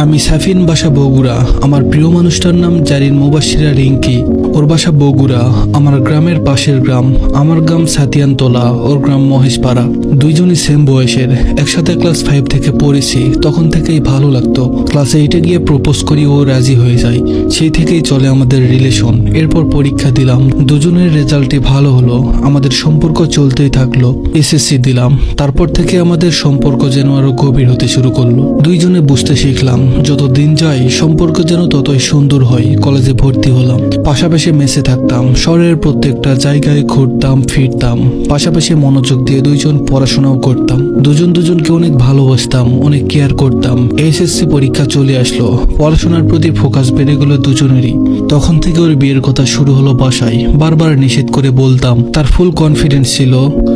আমি সাফিন, বাসা বগুড়া। আমার প্রিয় মানুষটার নাম জারিন মুবাশিরা রিঙ্কি। ওর বাসা বগুড়া, আমার গ্রামের পাশের গ্রাম। আমার গ্রাম সাতিয়ানতলা, ওর গ্রাম মহেশপাড়া। দুইজনই সেম বয়সের, একসাথে ক্লাস 5 থেকে পড়েছি। তখন থেকেই ভালো লাগতো। ক্লাস 8-এ গিয়ে প্রপোজ করি, ও রাজি হয়ে যায়। সেই থেকেই চলে আমাদের রিলেশন। এরপর পরীক্ষা দিলাম, দুজনের রেজাল্টই ভালো হলো। আমাদের সম্পর্ক চলতেই থাকলো। এসএসসি দিলাম, তারপর থেকে আমাদের সম্পর্ক যেন আরো গভীর হতে শুরু করলো। দুইজনে বুঝতে শিখলাম, যত দিন যায় সম্পর্ক যেন ততই সুন্দর হয়। কলেজে ভর্তি হলাম, পাশাপাশি মেসে থাকতাম। শহরের প্রত্যেকটা জায়গায় ঘুরতাম ফিরতাম, পাশাপাশি মনোযোগ দিয়ে দুইজন পড়াশোনাও করতাম। দুজনকে অনেক ভালোবাসতাম, অনেক কেয়ার করতাম। এসএসসি পরীক্ষা চলে আসলো, পড়াশোনার প্রতি ফোকাস বেড়ে গেল দুজনেরই। তখন থেকে ওর বিয়ের কথা শুরু হলো বাসায়। বারবার নিষেধ করে বলতাম, তার ফুল কনফিডেন্স ছিল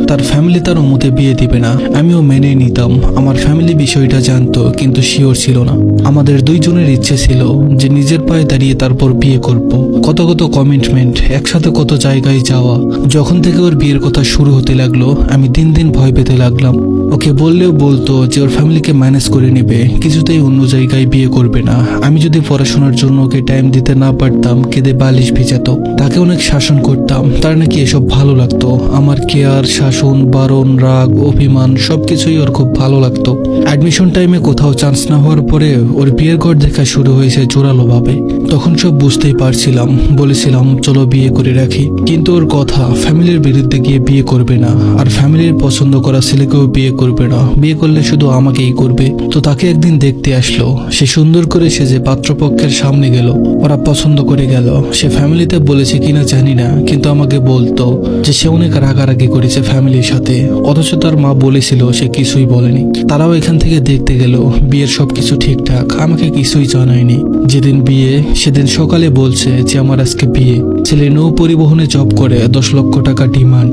তার ফ্যামিলি তার মতে বিয়ে দিবে না। আমিও মেনে নিতাম। আমার ফ্যামিলি বিষয়টা জানতো, কিন্তু শিওর ছিল না। আমাদের দুইজনের ইচ্ছে ছিল যে নিজের পায়ে দাঁড়িয়ে তারপর বিয়ে করব। কত কমিটমেন্ট, একসাথে কত জায়গায় যাওয়া। যখন থেকে ওর বিয়ের কথা শুরু হতে লাগলো, আমি দিন দিন ভয় পেতে লাগলাম। ওকে বললেও বলতো যে ওর ফ্যামিলিকে ম্যানেজ করে নেবে, কিছুতেই অন্য জায়গায় বিয়ে করবে না। আমি যদি পড়াশোনার জন্য ওকে টাইম দিতে না পারতাম, কেঁদে বালিশ ভিজাতো। তাকে অনেক শাসন করতাম, তার নাকি এসব ভালো লাগতো। আমার কেয়ার, শাসন, বারণ, রাগ, অভিমান সবকিছুই ওর খুব ভালো লাগতো। অ্যাডমিশন টাইমে কোথাও চান্স না হওয়ার পরে ওর বিয়ের ঘর দেখা শুরু হয়েছে জোরালো ভাবে। তখন সব বুঝতেই পারছিলাম, বলেছিলাম চলো বিয়ে করে রাখি। কিন্তু ওর কথা, ফ্যামিলির বিরুদ্ধে গিয়ে বিয়ে করবে না, আর ফ্যামিলির পছন্দ করা ছেলেকেও বিয়ে করবে না। বিয়ে করলে শুধু আমাকেই করবে। তো তাকে একদিন দেখতে আসলো। সে সুন্দর করে সেজে পাত্রপক্ষের সামনে গেল। ওরা পছন্দ করে গেল। সে ফ্যামিলিতে বলেছে কিনা জানি না, কিন্তু আমাকে বলতো যে সে অনেক রাগারাগি করেছে ফ্যামিলির সাথে। অথচ তার মা বলেছিল সে কিছুই বলেনি। তারাও এখান থেকে দেখতে গেল। বিয়ের সবকিছু ঠিকঠাক, আমাকে কিছুই জানায়নি। যেদিন বিয়ে সেদিন সকালে বলছে যে আমার আজকে বিয়ে। ছেলে নৌ পরিবহনে জব করে, 10 লক্ষ টাকা ডিমান্ড।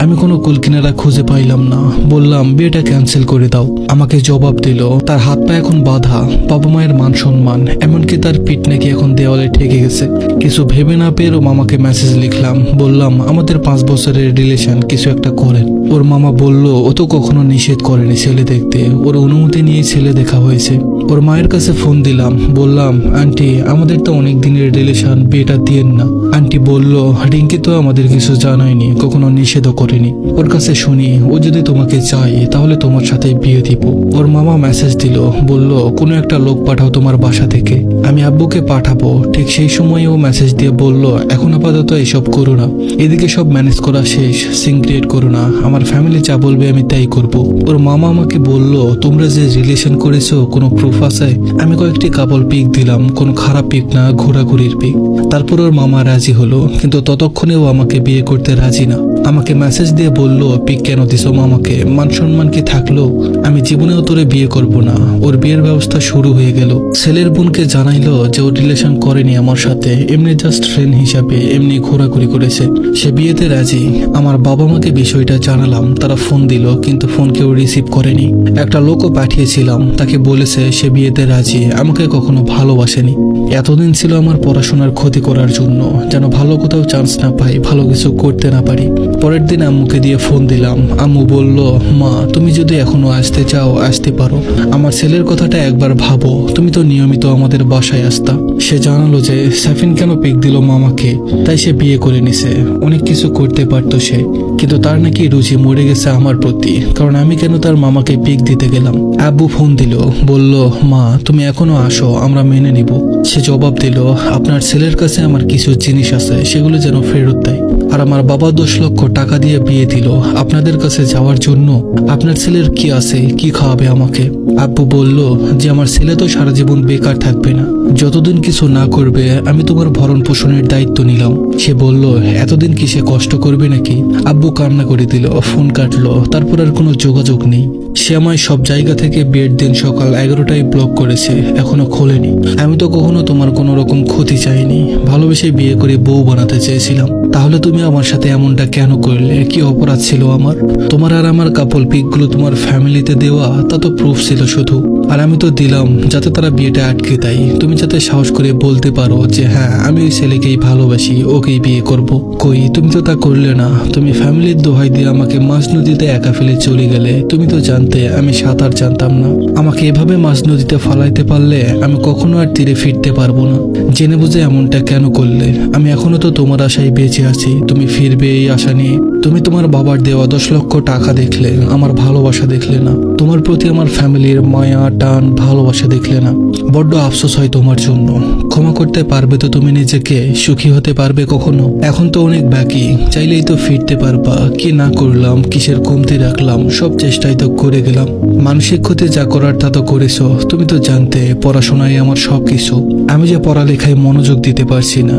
আমি কোনো কুলকিনারা খুঁজে পাইলাম না। বললাম বিয়েটা ক্যান্সেল করে দাও। আমাকে জবাব দিল তার হাত পা এখন বাঁধা, বাবা মায়ের মান সম্মান, এমনকি তার পিঠ নাকি এখন দেওয়ালে ঠেকে গেছে। কিছু ভেবে না পেয়ে ওর মামাকে মেসেজ লিখলাম। বললাম আমাদের 5 বছরের রিলেশন, কিছু একটা করেন। ওর মামা বলল ও তো কখনো নিষেধ করেনি ছেলে দেখতে, ওর অনুমতি নিয়ে ছেলে দেখা হয়েছে। ওর মায়ের কাছে ফোন দিলাম। বললাম আন্টি আমাদের তো অনেক দিনের রিলেশন, বিয়েটা দিয়েন না। আন্টি বলল রিঙ্কি তো আমাদের কিছু জানায়নি, কখনো নিষেধও করেনি। ওর কাছে শুনি ও যদি তোমাকে চায় তাহলে তোমার সাথে বিয়ে দিব। ওর মামা মেসেজ দিল, বলল কোনো একটা লোক পাঠাও তোমার বাসা থেকে, আমি আব্বুকে পাঠাবো। ঠিক সেই সময় ও মেসেজ দিয়ে বলল এখন আপাতত এসব করো না, এদিকে সব ম্যানেজ করা শেষ, সিন ক্রিয়েট করো না, আমার ফ্যামিলি যা বলবে আমি তাই করব। ওর মামা আমাকে বলল তোমরা যে রিলেশন করেছো কোনো প্রুফ আছে? আমি কয়েকটি কাপল পিক দিলাম, কোনো খারাপ পিক না, ঘোরাঘুরির পিক। তারপর ওর মামা রাজি হলো, কিন্তু ততক্ষণেও আমাকে বিয়ে করতে রাজি না। আমাকে মেসেজ দিয়ে বলল পিক কেন দিছো মামাকে, মান সম্মান কি থাকলো? আমি জীবনেও তোরে বিয়ে করব না। ওর বিয়ের ব্যবস্থা শুরু হয়ে গেল। ছেলের বোনকে জানাইলো যে ওর রিলেশন করেনি আমার সাথে, এমনি জাস্ট ফ্রেন্ড হিসাবে এমনি ঘোরাঘুরি করেছে। সে বিয়েতে রাজি। আমার বাবা মাকে বিষয়টা জানালাম, তারা ফোন দিল, কিন্তু ফোন কেউ রিসিভ করেনি। একটা লোকও পাঠিয়েছিলাম, তাকে বলেছে সে বিয়েতে রাজি, আমাকে কখনো ভালোবাসেনি। এতদিন ছিল আমার পড়াশোনার ক্ষতি করার জন্য, যেন ভালো কোথাও চান্স না পাই, ভালো কিছু করতে না পারি। পরের দিন আম্মুকে দিয়ে ফোন দিলাম। আম্মু বলল মা তুমি যদি এখনো আসতে চাও আসতে পারো, আমার ছেলের কথাটা একবার ভাবো, তুমি তো নিয়মিত আমাদের বাসায় আসতা। সে জানালো যে সাফিন কেন পিক দিল মামাকে, তাই সে বিয়ে করে নিছে। অনেক কিছু করতে পারতো সে, কিন্তু তার নাকি রুচি মরে গেছে আমার প্রতি, কারণ আমি কেন তার মামাকে পিক দিতে গেলাম। আব্বু ফোন দিল, বলল মা তুমি এখনো আসো, আমরা মেনে নিব। সে জবাব দিল আপনার ছেলের কাছে আমার কিছু জিনিস আছে, সেগুলো যেন ফেরত দেয়। আর আমার বাবা 10 লক্ষ টাকা দিয়ে বিয়ে দিল আপনাদের কাছে যাওয়ার জন্য। আপনার ছেলের কি আছে, কি খাওয়াবে আমাকে? আব্বু বলল যে আমার ছেলে তো সারা জীবন বেকার থাকবে না, যতদিন কিছু না করবে আমি তোমার ভরণ পোষণের দায়িত্ব নিলাম। সে বলল এতদিন কি সে কষ্ট করবে নাকি? আব্বু কান্না করে দিল, ফোন কাটলো। তারপর আর কোনো যোগাযোগ নেই। সে আমায় সব জায়গা থেকে বিয়ের দিন সকাল 11টায় ব্লক করেছে, এখনো খোলেনি। আমি তো কখনো তোমার কোনো রকম ক্ষতি চাইনি, ভালোবেসে বিয়ে করে বউ বানাতে চেয়েছিলাম। তাহলে তুমি তুমি আমার সাথে এমনটা কেন করলে? কি অপরাধ ছিল আমার? তোমার আর আমার কাপল পিকগুলো তোমার ফ্যামিলিতে দেওয়া তা তো প্রুফ ছিল শুধু, আর আমি তো দিলাম যাতে তারা বিয়েটা আটকে দেয়, তুমি যাতে সাহস করে বলতে পারো যে হ্যাঁ আমি ওই ছেলেকেই ভালোবাসি, ওকেই বিয়ে করব। কই, তুমি তো তা করলে না। তুমি ফ্যামিলির দোহাই দিয়ে আমাকে মাঝ নদীতে একা ফেলে চলে গেলে। তুমি তো জানতে আমি সাঁতার জানতাম না। আমাকে এভাবে মাঝ নদীতে ফালাইতে পারলে আমি কখনো আর তীরে ফিরতে পারবো না। জেনে বুঝে এমনটা কেন করলে? আমি এখনো তো তোমার আশায় বেঁচে আছি, তুমি ফিরবে এই আশা নিয়ে। তুমি তোমার বাবার দেওয়া 10 লক্ষ টাকা দেখলে, আমার ভালোবাসা দেখলে না। তোমার প্রতি আমার ফ্যামিলির মায়া টান ভালোবাসা দেখলে না। বড্ড আফসোস হয় তোমার জন্য। ক্ষমা করতে পারবে তো তুমি নিজেকে? সুখী হতে পারবে কখনো? এখন তো অনেক বাকি, চাইলেই তো ফিরতে পারবা। কি না করলাম, কিসের কমতি রাখলাম, সব চেষ্টাই তো করে গেলাম। মানসিক ক্ষতি যা করার তা তো করেছো। তুমি তো জানতে পড়াশোনায় আমার সবকিছু। আমি যে পড়ালেখায় মনোযোগ দিতে পারছি না।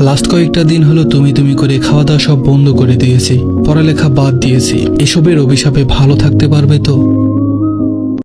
লাস্ট কয়েকটা দিন হলো তুমি করে খাওয়া দাওয়া সব বন্ধ করে দিয়েছি, পড়ালেখা বাদ দিয়েছি। এসবের অভিশাপে ভালো থাকতে পারবে তো?